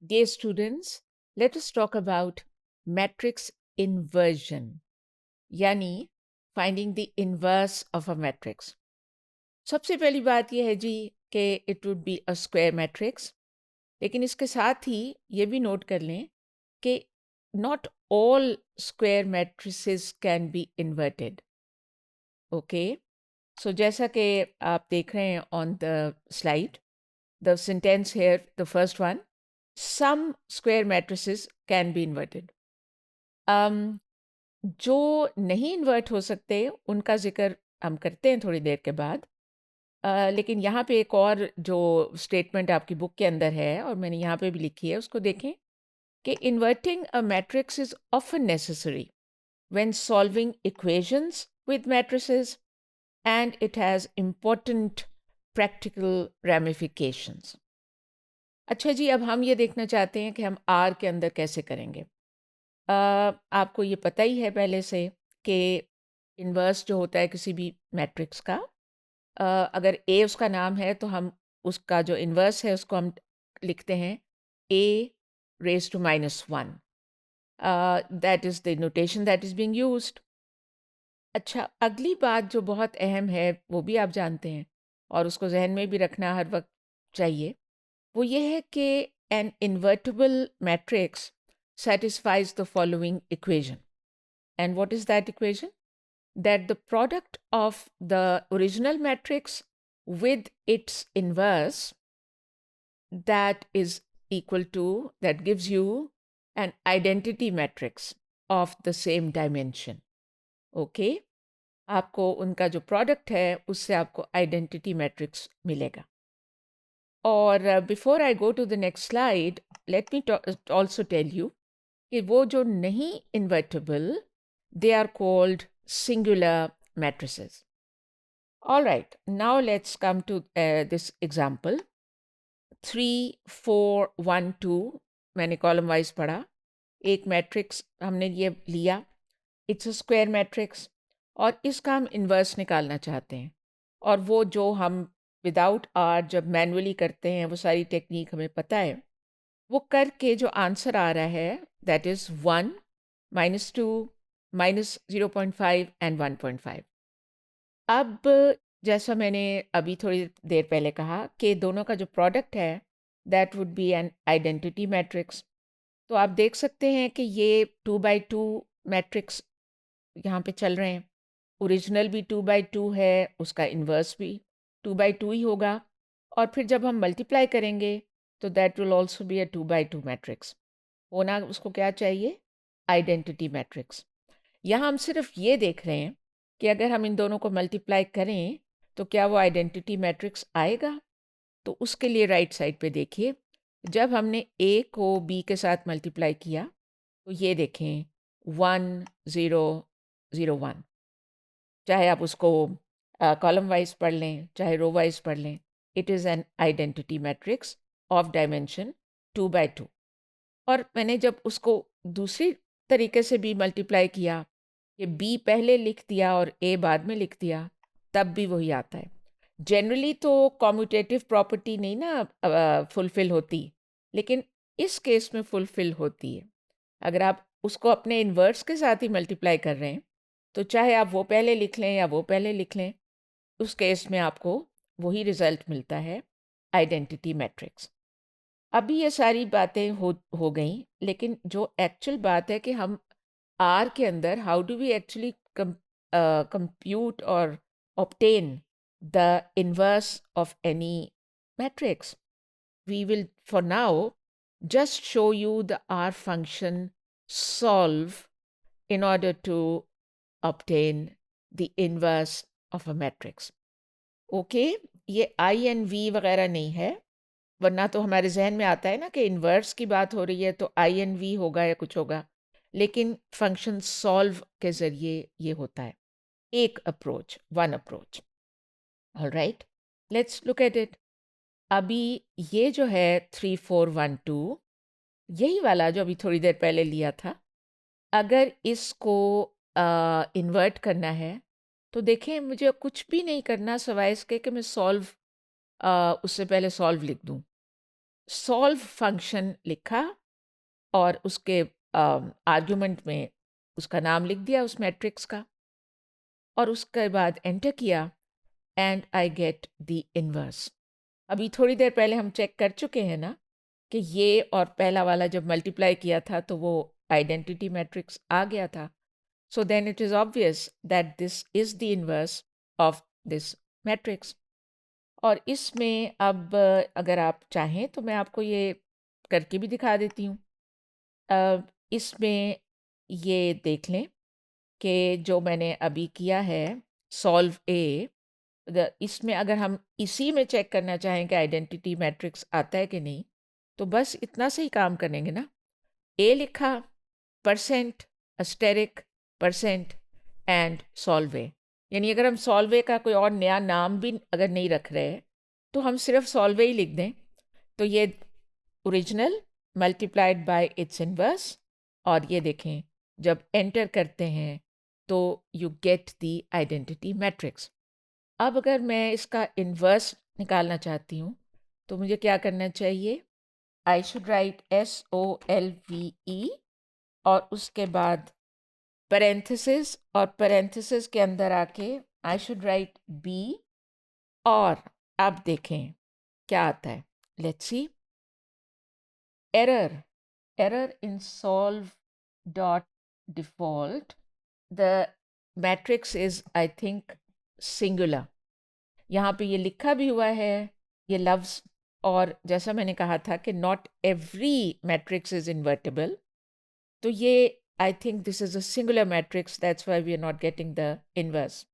Dear students, let us talk about matrix inversion, यानी finding the inverse of a matrix. सबसे पहली बात यह है जी कि it would be a square matrix, लेकिन इसके साथ ही ये भी नोट कर लें कि not all square matrices can be inverted. Okay? So जैसा कि आप देख रहे हैं on the slide, the sentence here, the first one, some square matrices can be inverted. जो नहीं इन्वर्ट हो सकते उनका जिक्र हम करते हैं थोड़ी देर के बाद। लेकिन यहाँ पे एक और जो स्टेटमेंट आपकी बुक के अंदर है और मैंने यहाँ पे भी लिखी है उसको देखें कि inverting a matrix is often necessary when solving equations with matrices and it has important practical ramifications. अच्छा जी, अब हम ये देखना चाहते हैं कि हम आर के अंदर कैसे करेंगे। आपको ये पता ही है पहले से कि इन्वर्स जो होता है किसी भी मैट्रिक्स का, अगर ए उसका नाम है तो हम उसका जो इन्वर्स है उसको हम लिखते हैं A raise to -1। That is the notation that is being used. अच्छा, अगली बात जो बहुत अहम है वो भी आप जानते हैं और उसको जहन में भी रखना हर वक्त चाहिए, वो ये है कि an invertible matrix satisfies the following equation. And what is that equation? That the product of the original matrix with its inverse, that is equal to, that gives you an identity matrix of the same dimension. Okay? आपको उनका जो product है उससे आपको identity matrix मिलेगा। और before I go to the next slide, let me also tell you कि वो जो नहीं invertible, they are called singular matrices. All right, now let's come to this example 3 4 1 2। मैंने कॉलम वाइज पढ़ा। एक मैट्रिक्स हमने ये लिया, इट्स अ स्क्वायर मैट्रिक्स, और इसका हम इन्वर्स निकालना चाहते हैं। और वो जो हम विदाउट आर जब मैनुअली करते हैं वो सारी टेक्निक हमें पता है। वो करके जो आंसर आ रहा है दैट इज़ 1 -2 -0.5 एंड 1.5। अब जैसा मैंने अभी थोड़ी देर पहले कहा कि दोनों का जो प्रोडक्ट है that would be an identity matrix. तो आप देख सकते हैं कि ये 2 by 2 मैट्रिक्स यहाँ पे चल रहे हैं। ओरिजिनल भी 2 by 2 है, उसका इन्वर्स भी 2 by 2 ही होगा। और फिर जब हम मल्टीप्लाई करेंगे तो that will also be a 2 by 2 matrix. होना उसको क्या चाहिए? Identity matrix. यहाँ हम सिर्फ ये देख रहे हैं कि अगर हम इन दोनों को मल्टीप्लाई करें तो क्या वो आइडेंटिटी मैट्रिक्स आएगा। तो उसके लिए राइट साइड पे देखिए, जब हमने ए को बी के साथ मल्टीप्लाई किया तो ये देखें 1 0 0 1। चाहे आप उसको कॉलम वाइज पढ़ लें चाहे रो वाइज पढ़ लें, it is an identity matrix of dimension 2 by 2। और मैंने जब उसको दूसरी तरीके से भी मल्टीप्लाई किया कि बी पहले लिख दिया और ए बाद में लिख दिया, तब भी वही आता है। जनरली तो कॉम्यूटेटिव प्रॉपर्टी नहीं ना फुलफिल होती, लेकिन इस केस में फुलफिल होती है। अगर आप उसको अपने इन्वर्स के साथ ही मल्टीप्लाई कर रहे हैं तो चाहे आप वो पहले लिख लें या वो पहले लिख लें, उस केस में आपको वही रिजल्ट मिलता है, आइडेंटिटी मैट्रिक्स। अभी ये सारी बातें हो गई, लेकिन जो एक्चुअल बात है कि हम आर के अंदर how do we actually compute और obtain the inverse of any matrix. We will for now just show you the R function solve in order to obtain the inverse of a matrix. Okay, ये I N V वगैरह नहीं है, वरना तो हमारे जहन में आता है ना कि इन्वर्स की बात हो रही है तो आई एन वी होगा या कुछ होगा, लेकिन फंक्शन सॉल्व के ज़रिए ये होता है। एक approach, one approach. All right, let's look at it. अभी ये जो है 3 4 1 2, यही वाला जो अभी थोड़ी देर पहले लिया था, अगर इसको इन्वर्ट करना है तो देखें मुझे कुछ भी नहीं करना सिवाय इसके कि मैं सॉल्व उससे पहले सॉल्व लिख दूं। सॉल्व फंक्शन लिखा और उसके आर्ग्यूमेंट में उसका नाम लिख दिया उस मैट्रिक्स का, और उसके बाद एंटर किया and I get the inverse. अभी थोड़ी देर पहले हम चेक कर चुके हैं ना कि ये और पहला वाला जब मल्टीप्लाई किया था तो वो आइडेंटिटी मैट्रिक्स आ गया था। So then it is obvious that this is the inverse of this matrix. और इसमें अब अगर आप चाहें तो मैं आपको ये करके भी दिखा देती हूँ। इसमें ये देख लें कि जो मैंने अभी किया है सॉल्व ए, इसमें अगर हम इसी में चेक करना चाहें कि आइडेंटिटी मैट्रिक्स आता है कि नहीं, तो बस इतना से ही काम करेंगे ना। ए लिखा, परसेंट, अस्टेरिक, परसेंट एंड सॉल्वे। यानी अगर हम सॉल्वे का कोई और नया नाम भी अगर नहीं रख रहे तो हम सिर्फ सॉल्वे ही लिख दें, तो ये original multiplied by it's inverse, और ये देखें जब एंटर करते हैं तो you get the identity matrix. अब अगर मैं इसका इन्वर्स निकालना चाहती हूँ तो मुझे क्या करना चाहिए? आई शुड राइट SOLVE और उसके बाद पैरेंथेसिस, और पैरेंथेसिस के अंदर आके आई शुड राइट B, और अब देखें क्या आता है। Let's C. Error in solve dot default, the matrix is I think singular. यहाँ पे ये लिखा भी हुआ है ये लफ्ज़, और जैसा मैंने कहा था कि not every matrix is invertible, तो ये I think this is a singular matrix, that's why we are not getting the inverse.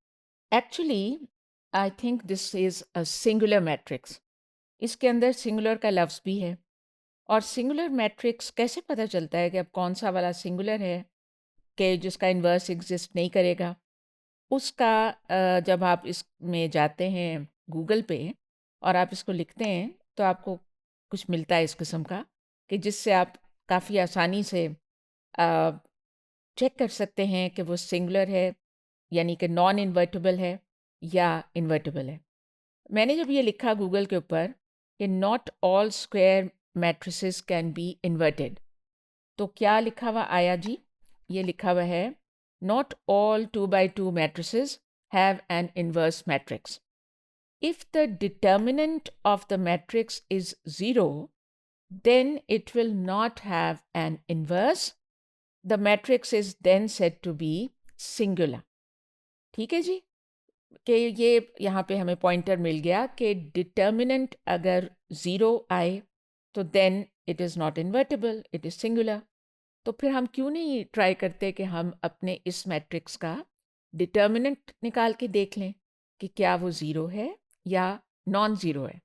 Actually I think this is a singular matrix. इसके अंदर सिंगुलर का लफ्ज़ भी है, और सिंगुलर मैट्रिक्स कैसे पता चलता है कि अब कौन सा वाला सिंगुलर है कि जिसका इन्वर्स एग्जिस्ट नहीं करेगा? उसका जब आप इसमें जाते हैं गूगल पे और आप इसको लिखते हैं तो आपको कुछ मिलता है इस किस्म का, कि जिससे आप काफ़ी आसानी से चेक कर सकते हैं कि वो सिंगुलर है, यानी कि नॉन इन्वर्टिबल है या इन्वर्टिबल है। मैंने जब ये लिखा गूगल के ऊपर कि not all square matrices can be inverted, तो क्या लिखा हुआ आया जी? ये लिखा हुआ है not all 2x2 matrices have an inverse matrix. If the determinant of the matrix is 0, then it will not have an inverse. The matrix is then said to be singular. ठीक है जी, कि ये यहाँ पे हमें पॉइंटर मिल गया कि determinant अगर 0 आए तो then it is not invertible, it is singular. तो फिर हम क्यों नहीं ट्राई करते कि हम अपने इस मैट्रिक्स का डिटर्मिनेंट निकाल के देख लें कि क्या वो ज़ीरो है या नॉन ज़ीरो है।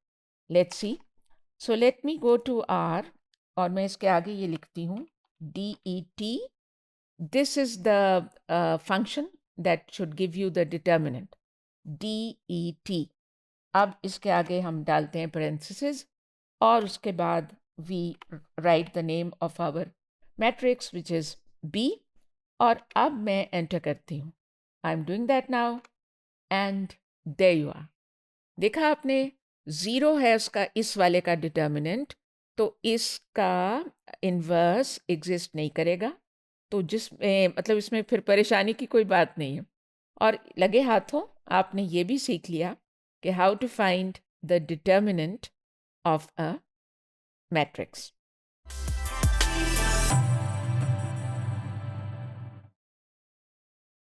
Let's see. So let me go to R, और मैं इसके आगे ये लिखती हूँ DET। This is the function that should give you the determinant, DET। अब इसके आगे हम डालते हैं parentheses, और उसके बाद we write the name of our matrix which is B, और अब मैं एंटर करती हूँ। I am doing that now and there you are. देखा आपने, ज़ीरो है उसका इस वाले का डिटर्मिनेंट, तो इसका इन्वर्स एग्जिस्ट नहीं करेगा, तो जिसमें मतलब इसमें फिर परेशानी की कोई बात नहीं है। और लगे हाथों आपने ये भी सीख लिया कि how to find the determinant of a matrix.